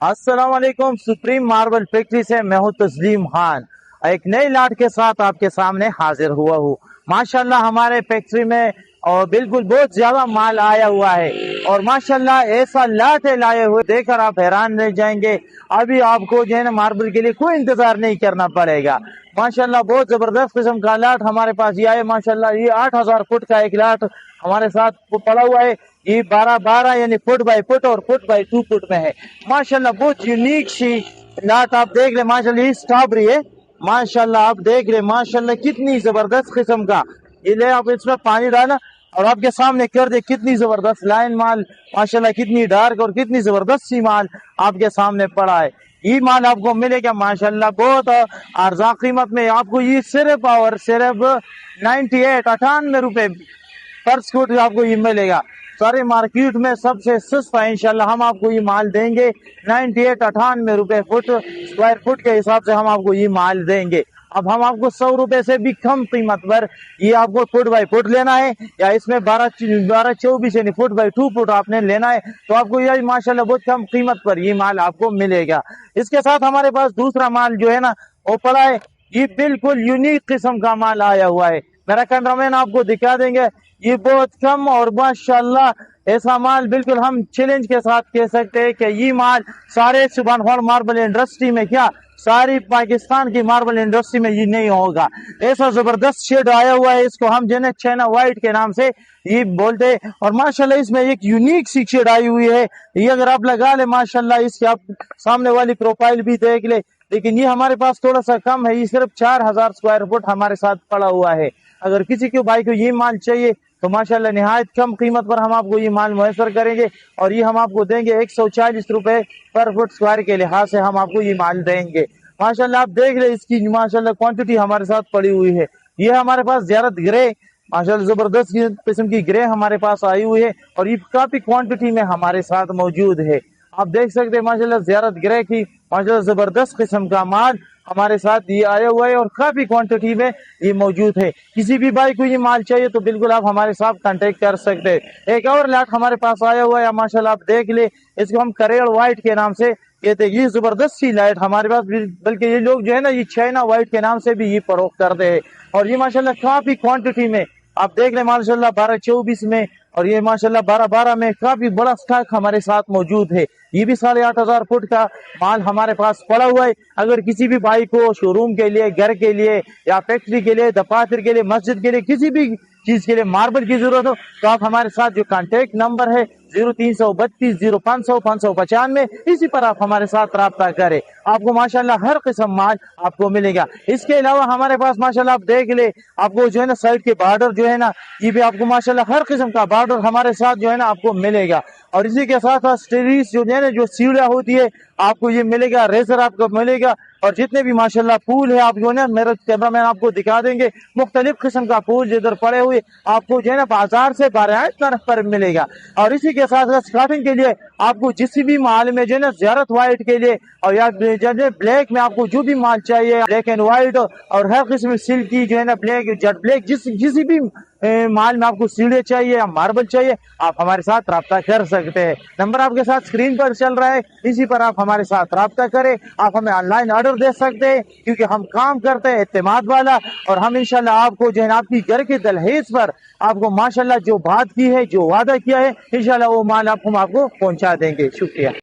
अस्सलाम वालेकुम। Supreme marble factory से मैं हूं तस्लीम खान, एक नई लाट के साथ आपके सामने हाजिर हुआ हूं। माशाल्लाह हमारे फैक्ट्री में और बिल्कुल बहुत ज्यादा माल आया हुआ है और माशाल्लाह ऐसा लाट है लाए हुए, देखकर आप हैरान रह जाएंगे। अभी आपको जो है ना मार्बल के लिए कोई इंतजार नहीं करना पड़ेगा। माशाल्लाह बहुत जबरदस्त किस्म का लाट हमारे पास ये है। माशाल्लाह ये 8000 फुट का एक लाट हमारे साथ पड़ा हुआ है। ये 12-12 यानी फुट बाई फुट और फुट बाई 2 फुट में है। माशाल्लाह बहुत यूनिक सी लाट आप देख ले। माशाल्लाह ये स्ट्रॉबेरी है। माशाल्लाह आप देख ले, माशाल्लाह कितनी जबरदस्त किस्म का। ये ले आप इसमें पानी डाला और आपके सामने कर दे कितनी जबरदस्त लाइन माल। माशाल्लाह कितनी डार्क और कितनी जबरदस्त सी माल आपके सामने पड़ा है। ये माल आपको मिलेगा माशाल्लाह बहुत अर्जा कीमत में। आपको ये सिर्फ और सिर्फ 98 रुपए पर स्कूटर आपको ये मिलेगा। सारे मार्केट में सबसे सस्ता इंशाल्लाह हम आपको ये माल देंगे। 98 रुपए फुट स्क्वायर फुट के हिसाब से हम आपको ये माल देंगे। अब हम आपको 100 रुपए से भी कम कीमत पर ये आपको फुट बाई फुट लेना है या इसमें 12-24 यानी फुट बाई 2 फुट आपने लेना है तो आपको ये माशाल्लाह बहुत कम कीमत पर ये माल आपको मिलेगा। इसके साथ हमारे पास दूसरा माल जो है ना वो पड़ा है। ये बिल्कुल यूनिक किस्म का माल आया हुआ है। मेरा कैमरामैन आपको दिखा देंगे। ये बहुत कम और माशाल्लाह ऐसा माल बिल्कुल हम चैलेंज के साथ कह सकते हैं कि ये माल सारे सुभान खान मार्बल इंडस्ट्री में क्या सारी पाकिस्तान की मार्बल इंडस्ट्री में ये नहीं होगा। ऐसा जबरदस्त शेड आया हुआ है। इसको हम जो है चाइना व्हाइट के नाम से ये बोलते हैं और माशाल्लाह इसमें एक यूनिक सी शेड आई हुई है। ये अगर आप लगा ले माशाल्लाह इसकी आप सामने वाली प्रोफाइल भी देख ले। लेकिन ये हमारे पास थोड़ा सा कम है। ये सिर्फ 4000 स्क्वायर फुट हमारे साथ पड़ा हुआ है। अगर किसी के भाई को ये माल चाहिए तो माशाल्लाह निहायत कम कीमत पर हम आपको ये माल मुयसर करेंगे और ये हम आपको देंगे 140 रुपए पर फुट स्क्वायर के लिहाज से हम आपको ये माल देंगे। माशाल्लाह आप देख ले इसकी माशाल्लाह क्वांटिटी हमारे साथ पड़ी हुई है। ये हमारे पास ज़ियारत ग्रे माशाल्लाह जबरदस्त किस्म की ग्रे हमारे पास आई हुई है और ये काफी क्वांटिटी में हमारे साथ मौजूद है। आप देख सकते हैं माशाल्लाह ज़ियारत ग्रे की माशाल्लाह जबरदस्त किस्म का माल हमारे साथ ये आया हुआ है और काफी क्वांटिटी में ये मौजूद है। किसी भी भाई को ये माल चाहिए तो बिल्कुल आप हमारे साथ कांटेक्ट कर सकते हैं। एक और लाट हमारे पास आया हुआ है माशाल्लाह आप देख ले। इसको हम करेड़ व्हाइट के नाम से कहते हैं। ये जबरदस्त सी लाइट हमारे पास, बल्कि ये लोग जो है ना ये चाइना व्हाइट के नाम से भी ये फरोख्त करते हैं और ये माशाल्लाह काफी क्वांटिटी में आप देख ले माशाल्लाह 12-24 में और ये माशाल्लाह 12-12 में काफी बड़ा स्टॉक हमारे साथ मौजूद है। ये भी 8500 फुट का माल हमारे पास पड़ा हुआ है। अगर किसी भी भाई को शोरूम के लिए, घर के लिए या फैक्ट्री के लिए, दफातर के लिए, मस्जिद के लिए, किसी भी चीज के लिए मार्बल की जरूरत हो तो आप हमारे साथ जो कांटेक्ट नंबर है 0332 0500 595 इसी पर आप हमारे साथ राब्ता करें। आपको माशाल्लाह हर किस्म माल आपको मिलेगा। इसके अलावा हमारे पास माशाल्लाह आप देख ले आपको जो है ना साइड के बॉर्डर जो है ना ये भी आपको माशाल्लाह हर किस्म का बॉर्डर हमारे साथ जो है ना आपको मिलेगा। और इसी के साथ साथ स्टेरीज जो है ना जो सीढ़ियाँ होती है आपको ये मिलेगा, रेजर आपको मिलेगा और जितने भी माशाल्लाह फूल है आप जो है ना मेरा कैमरामैन आपको दिखा देंगे। मुख्तलिफ किस्म का फूल जिधर पड़े हुए आपको जो है ना बाजार से बारियात तरफ पर मिलेगा। और इसी के साथ साथ स्टार्टिंग के लिए आपको जिस भी माल में जो है ना ज़ियारत व्हाइट के लिए और या ब्लैक में आपको जो भी माल चाहिए ब्लैक एंड व्हाइट और हर किस्म सिल्की जो है ना ब्लैक जेट ब्लैक किसी भी माल में आपको सीढ़े चाहिए या मार्बल चाहिए आप हमारे साथ राब्ता कर सकते हैं। नंबर आपके साथ स्क्रीन पर चल रहा है, इसी पर आप हमारे साथ राब्ता करें। आप हमें ऑनलाइन ऑर्डर दे सकते हैं क्योंकि हम काम करते हैं एतमाद वाला और हम इंशाल्लाह आपको जो है आपकी घर के दहलीज पर आपको माशाल्लाह जो बात की है, जो वादा किया है इंशाल्लाह वो माल हम आपको पहुंचा देंगे। शुक्रिया।